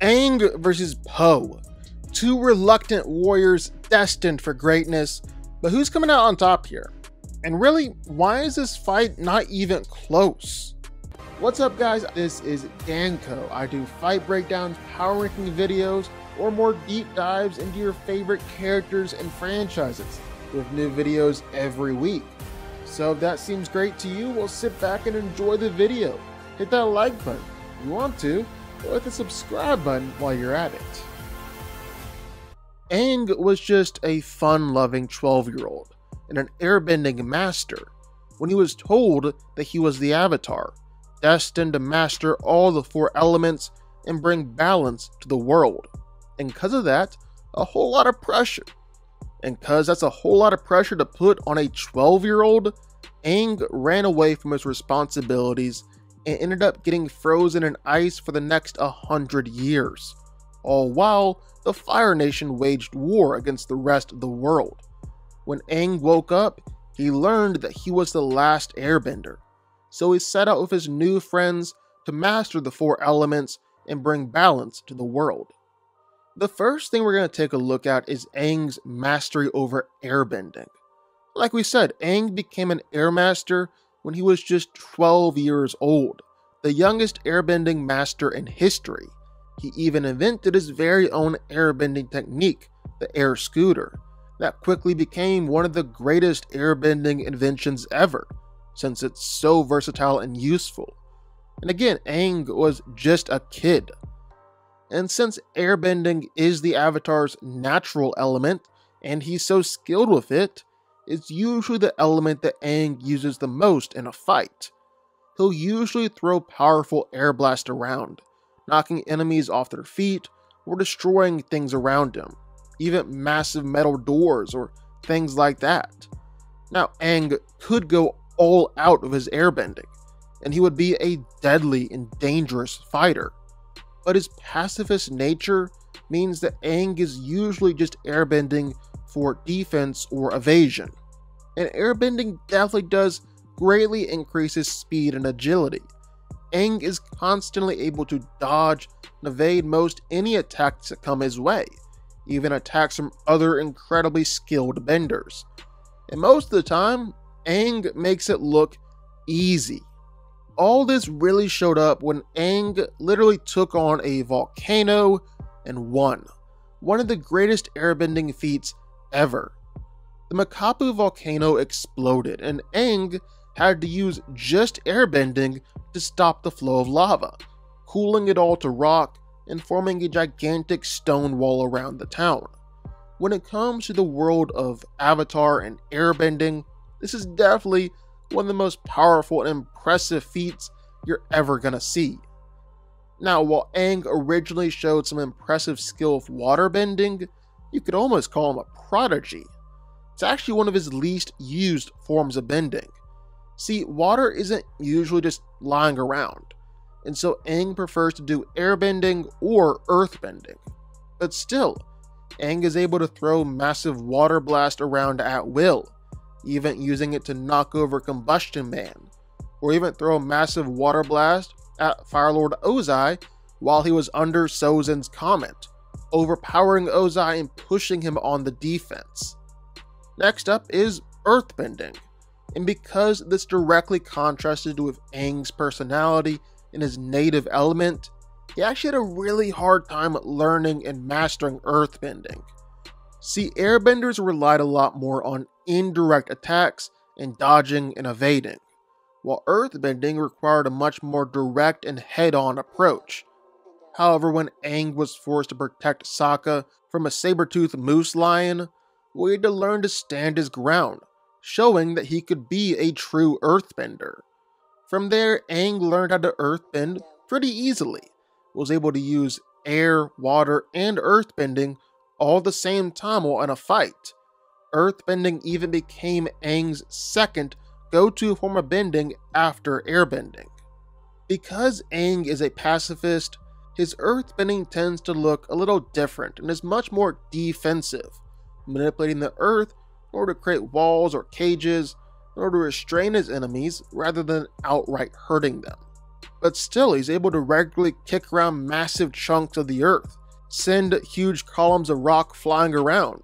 Aang versus Po. Two reluctant warriors destined for greatness, but who's coming out on top here? And really, why is this fight not even close? What's up guys, this is DanCo. I do fight breakdowns, power ranking videos, or more deep dives into your favorite characters and franchises, with new videos every week. So if that seems great to you, well, sit back and enjoy the video. Hit that like button if you want to, or hit the subscribe button while you're at it. Aang was just a fun-loving 12-year-old and an airbending master when he was told that he was the Avatar, destined to master all the four elements and bring balance to the world. And because of that, a whole lot of pressure. And because that's a whole lot of pressure to put on a 12-year-old, Aang ran away from his responsibilities and ended up getting frozen in ice for the next 100 years, all while the Fire Nation waged war against the rest of the world. When Aang woke up, he learned that he was the last airbender, so he set out with his new friends to master the four elements and bring balance to the world. The first thing we're going to take a look at is Aang's mastery over airbending. Like we said, Aang became an airmaster when he was just 12 years old, the youngest airbending master in history. He even invented his very own airbending technique, the air scooter, that quickly became one of the greatest airbending inventions ever, since it's so versatile and useful. And again, Aang was just a kid. And since airbending is the Avatar's natural element, and he's so skilled with it, it's usually the element that Aang uses the most in a fight. He'll usually throw powerful air blasts around, knocking enemies off their feet or destroying things around him, even massive metal doors or things like that. Now, Aang could go all out of his airbending, and he would be a deadly and dangerous fighter. But his pacifist nature means that Aang is usually just airbending for defense or evasion. And airbending definitely does greatly increase his speed and agility. Aang is constantly able to dodge and evade most any attacks that come his way, even attacks from other incredibly skilled benders. And most of the time, Aang makes it look easy. All this really showed up when Aang literally took on a volcano and won, one of the greatest airbending feats ever. The Makapu volcano exploded, and Aang had to use just airbending to stop the flow of lava, cooling it all to rock and forming a gigantic stone wall around the town. When it comes to the world of Avatar and airbending, this is definitely one of the most powerful and impressive feats you're ever gonna see. Now, while Aang originally showed some impressive skill with waterbending, you could almost call him a prodigy. It's actually one of his least used forms of bending. See, water isn't usually just lying around, and so Aang prefers to do airbending or earthbending. But still, Aang is able to throw massive water blast around at will, even using it to knock over Combustion Man, or even throw a massive water blast at Fire Lord Ozai while he was under Sozin's Comet, overpowering Ozai and pushing him on the defense. Next up is earthbending, and because this directly contrasted with Aang's personality and his native element, he actually had a really hard time learning and mastering earthbending. See, airbenders relied a lot more on indirect attacks and dodging and evading, while earthbending required a much more direct and head-on approach. However, when Aang was forced to protect Sokka from a saber-toothed moose lion, he had to learn to stand his ground, showing that he could be a true earthbender. From there, Aang learned how to earthbend pretty easily, was able to use air, water, and earthbending all at the same time while in a fight. Earthbending even became Aang's second go-to form of bending after airbending. Because Aang is a pacifist, his earthbending tends to look a little different and is much more defensive, manipulating the earth in order to create walls or cages in order to restrain his enemies rather than outright hurting them. but still he's able to regularly kick around massive chunks of the earth, send huge columns of rock flying around.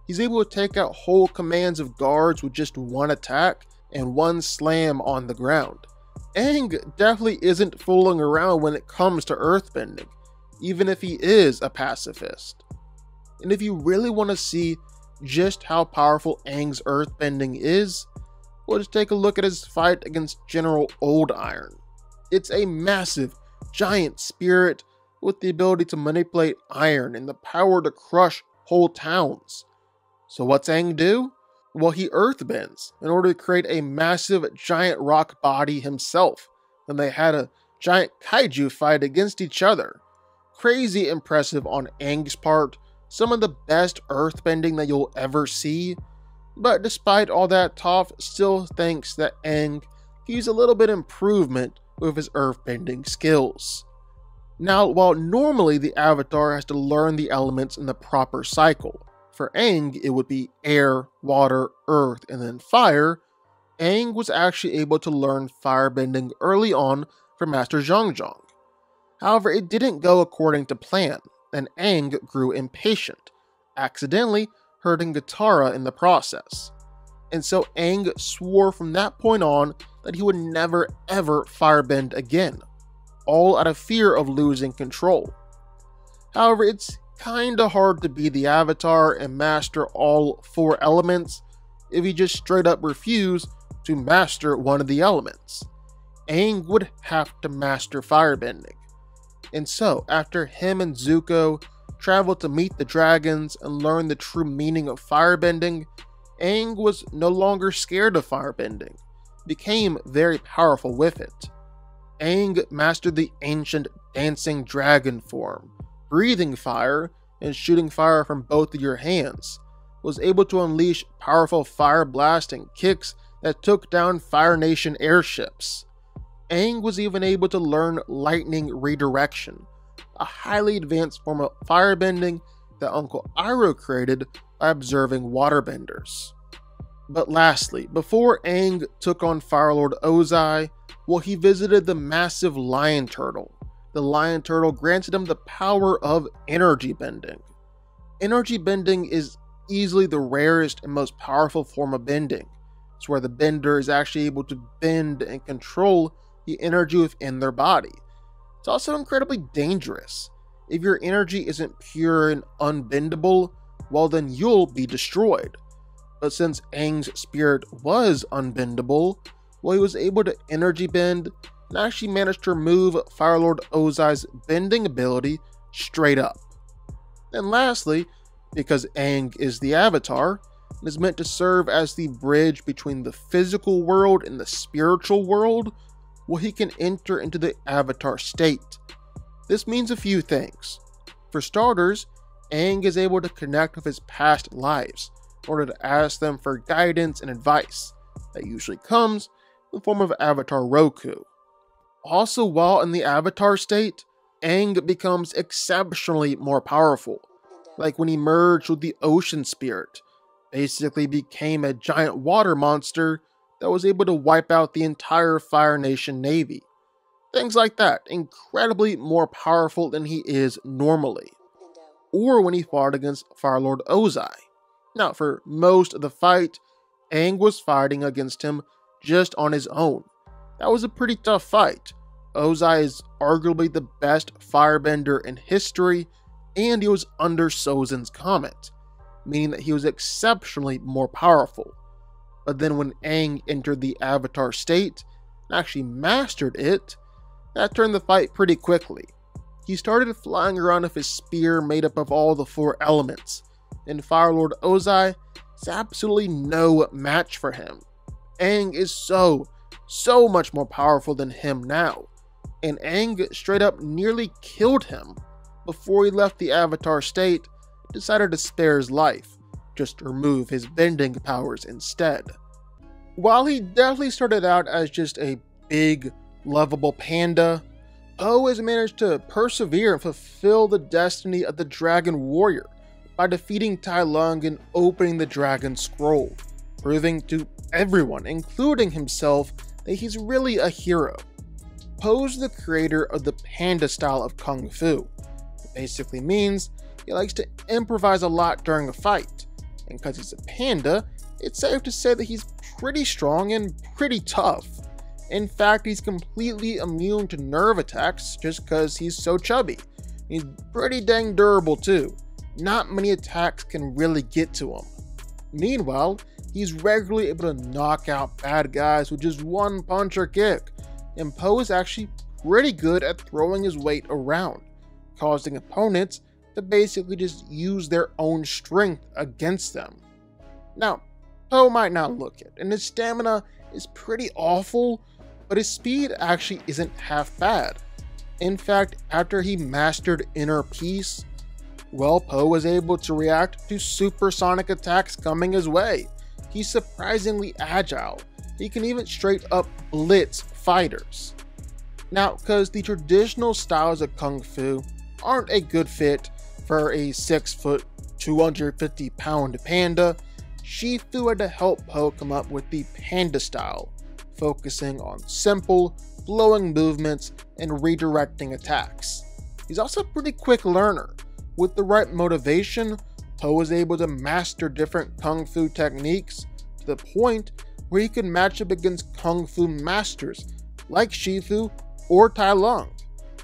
He's able to take out whole commands of guards with just one attack and one slam on the ground. Aang definitely isn't fooling around when it comes to earthbending, even if he is a pacifist. And if you really want to see just how powerful Aang's earthbending is, well, just take a look at his fight against General Old Iron. It's a massive, giant spirit with the ability to manipulate iron and the power to crush whole towns. So what's Aang do? Well, he earthbends in order to create a massive, giant rock body himself, and they had a giant kaiju fight against each other. Crazy impressive on Aang's part, some of the best earthbending that you'll ever see. But despite all that, Toph still thinks that Aang can use a little bit of improvement with his earthbending skills. Now, while normally the Avatar has to learn the elements in the proper cycle, for Aang it would be air, water, earth, and then fire, Aang was actually able to learn firebending early on from Master Zhang. However, it didn't go according to plan, and Aang grew impatient, accidentally hurting Katara in the process. And so Aang swore from that point on that he would never ever firebend again, all out of fear of losing control. However, it's kinda hard to be the Avatar and master all 4 elements if you just straight up refuse to master one of the elements. Aang would have to master firebending. And so, after him and Zuko traveled to meet the dragons and learn the true meaning of firebending, Aang was no longer scared of firebending, became very powerful with it. Aang mastered the ancient dancing dragon form, breathing fire and shooting fire from both of your hands, was able to unleash powerful fire blasting kicks that took down Fire Nation airships. Aang was even able to learn lightning redirection, a highly advanced form of firebending that Uncle Iroh created by observing waterbenders. But lastly, before Aang took on Fire Lord Ozai, well, he visited the massive lion turtle. The lion turtle granted him the power of energy bending. Energy bending is easily the rarest and most powerful form of bending. It's where the bender is actually able to bend and control the energy within their body. It's also incredibly dangerous. If your energy isn't pure and unbendable, well then you'll be destroyed. But since Aang's spirit was unbendable, well, he was able to energy bend and actually managed to remove Fire Lord Ozai's bending ability straight up. And lastly, because Aang is the Avatar and is meant to serve as the bridge between the physical world and the spiritual world, well, he can enter into the Avatar state. This means a few things. For starters, Aang is able to connect with his past lives in order to ask them for guidance and advice. That usually comes in the form of Avatar Roku. Also, while in the Avatar state, Aang becomes exceptionally more powerful. Like when he merged with the Ocean Spirit, basically became a giant water monster that was able to wipe out the entire Fire Nation Navy. Things like that, incredibly more powerful than he is normally. Or when he fought against Fire Lord Ozai. Now, for most of the fight, Aang was fighting against him just on his own. That was a pretty tough fight. Ozai is arguably the best firebender in history, and he was under Sozin's comet, meaning that he was exceptionally more powerful. But then when Aang entered the Avatar state and actually mastered it, that turned the fight pretty quickly. He started flying around with his spear made up of all the 4 elements, and Fire Lord Ozai is absolutely no match for him. Aang is so much more powerful than him now, and Aang straight up nearly killed him before he left the Avatar state, decided to spare his life, just to remove his bending powers instead. While he definitely started out as just a big, lovable panda, Po has managed to persevere and fulfill the destiny of the Dragon Warrior by defeating Tai Lung and opening the Dragon Scroll, proving to everyone, including himself, that he's really a hero. Po's the creator of the panda style of Kung Fu. It basically means he likes to improvise a lot during a fight, and because he's a panda, it's safe to say that he's pretty strong and pretty tough. In fact, he's completely immune to nerve attacks just because he's so chubby. He's pretty dang durable too. Not many attacks can really get to him. Meanwhile, he's regularly able to knock out bad guys with just one punch or kick, and Po is actually pretty good at throwing his weight around, causing opponents to basically just use their own strength against them. Now, Po might not look it, and his stamina is pretty awful, but his speed actually isn't half bad. In fact, after he mastered Inner Peace, well, Po was able to react to supersonic attacks coming his way. He's surprisingly agile. He can even straight up blitz fighters. Now, because the traditional styles of Kung Fu aren't a good fit for a 6 foot, 250 pound panda, Shifu had to help Po come up with the panda style, focusing on simple, flowing movements and redirecting attacks. He's also a pretty quick learner. With the right motivation, Po was able to master different Kung Fu techniques to the point where he could match up against Kung Fu masters like Shifu or Tai Lung.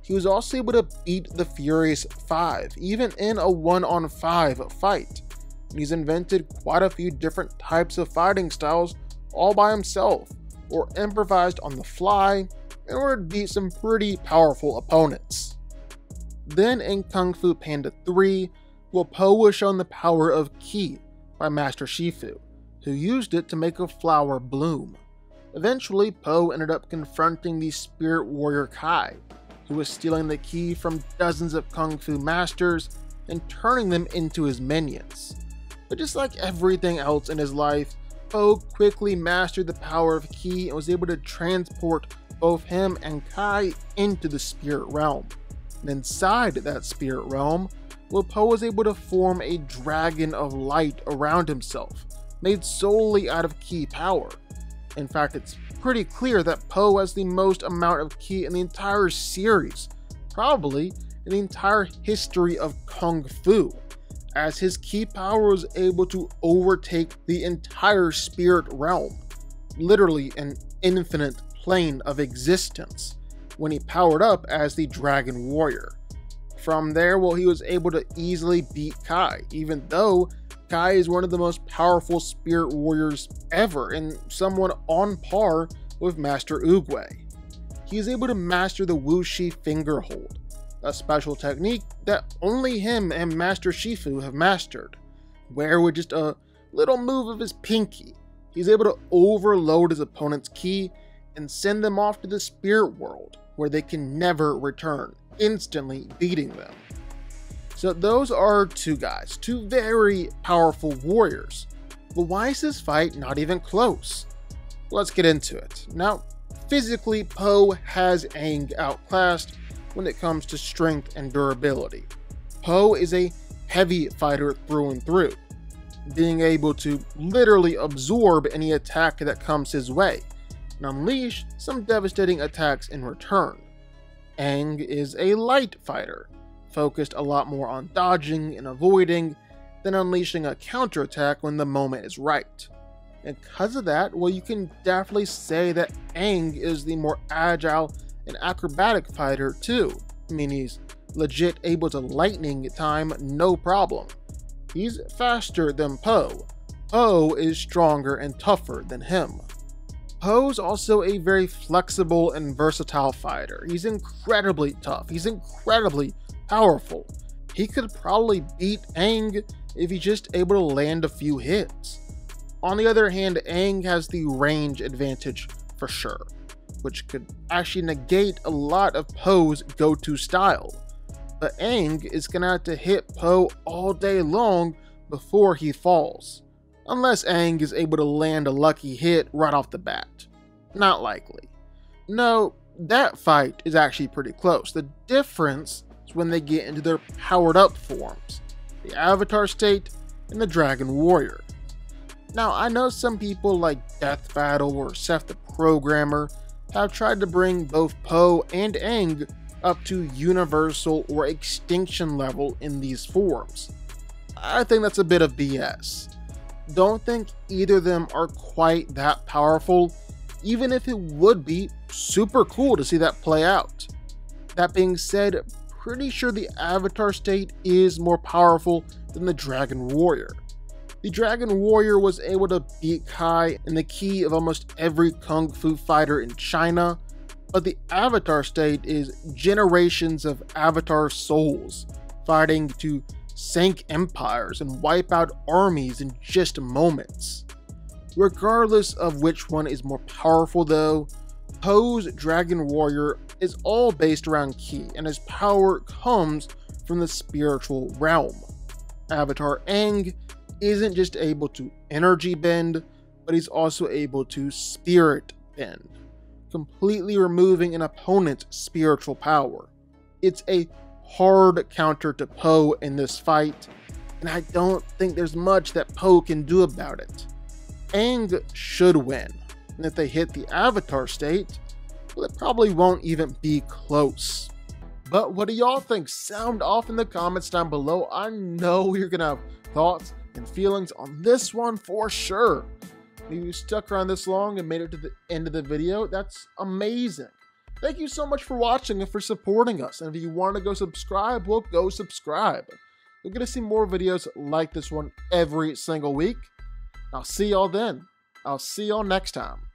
He was also able to beat the Furious 5, even in a 1-on-5 fight. And he's invented quite a few different types of fighting styles all by himself, or improvised on the fly in order to beat some pretty powerful opponents. Then in Kung Fu Panda 3, well, Po was shown the power of Ki by Master Shifu, who used it to make a flower bloom. Eventually, Po ended up confronting the spirit warrior Kai, who was stealing the Ki from dozens of Kung Fu masters and turning them into his minions. But just like everything else in his life, Po quickly mastered the power of Ki and was able to transport both him and Kai into the spirit realm. And inside that spirit realm, well, Po was able to form a dragon of light around himself, made solely out of Ki power. In fact, it's pretty clear that Po has the most amount of Ki in the entire series, probably in the entire history of Kung Fu, as his Ki power was able to overtake the entire spirit realm, literally an infinite plane of existence, when he powered up as the Dragon Warrior. From there, well, he was able to easily beat Kai, even though Kai is one of the most powerful spirit warriors ever and someone on par with Master Oogway. He is able to master the Wuxi finger hold, a special technique that only him and Master Shifu have mastered, where with just a little move of his pinky, he's able to overload his opponent's Ki and send them off to the spirit world, where they can never return, instantly beating them. So those are two guys, two very powerful warriors. But why is this fight not even close? Let's get into it. Now, physically, Po has Aang outclassed when it comes to strength and durability. Po is a heavy fighter through and through, being able to literally absorb any attack that comes his way and unleash some devastating attacks in return. Aang is a light fighter, focused a lot more on dodging and avoiding than unleashing a counterattack when the moment is right. And because of that, well, you can definitely say that Aang is the more agile and acrobatic fighter too. I mean, he's legit able to lightning time no problem. He's faster than Po. Po is stronger and tougher than him. Po's also a very flexible and versatile fighter. He's incredibly tough. He's incredibly powerful. He could probably beat Aang if he's just able to land a few hits. On the other hand, Aang has the range advantage for sure, which could actually negate a lot of Po's go-to style. But Aang is gonna have to hit Po all day long before he falls, unless Aang is able to land a lucky hit right off the bat. Not likely. No, that fight is actually pretty close. The difference is when they get into their powered up forms, the Avatar state and the Dragon Warrior. Now, I know some people like Death Battle or Seth the Programmer have tried to bring both Po and Aang up to universal or extinction level in these forms. I think that's a bit of BS. Don't think either of them are quite that powerful, even if it would be super cool to see that play out. That being said, pretty sure the Avatar state is more powerful than the Dragon Warrior. The Dragon Warrior was able to beat Kai in the ki of almost every kung fu fighter in China, but the Avatar state is generations of Avatar souls fighting to sink empires and wipe out armies in just moments. Regardless of which one is more powerful though, Po's Dragon Warrior is all based around ki, and his power comes from the spiritual realm. Avatar Aang isn't just able to energy bend, but he's also able to spirit bend, completely removing an opponent's spiritual power. It's a hard counter to Po in this fight, and I don't think there's much that Po can do about it. Aang should win, and if they hit the Avatar state, well, it probably won't even be close. But what do y'all think? Sound off in the comments down below. I know you're gonna have thoughts and feelings on this one for sure. If you stuck around this long and made it to the end of the video, that's amazing. Thank you so much for watching and for supporting us. And if you want to go subscribe, well, go subscribe. You're going to see more videos like this one every single week. I'll see y'all then. I'll see y'all next time.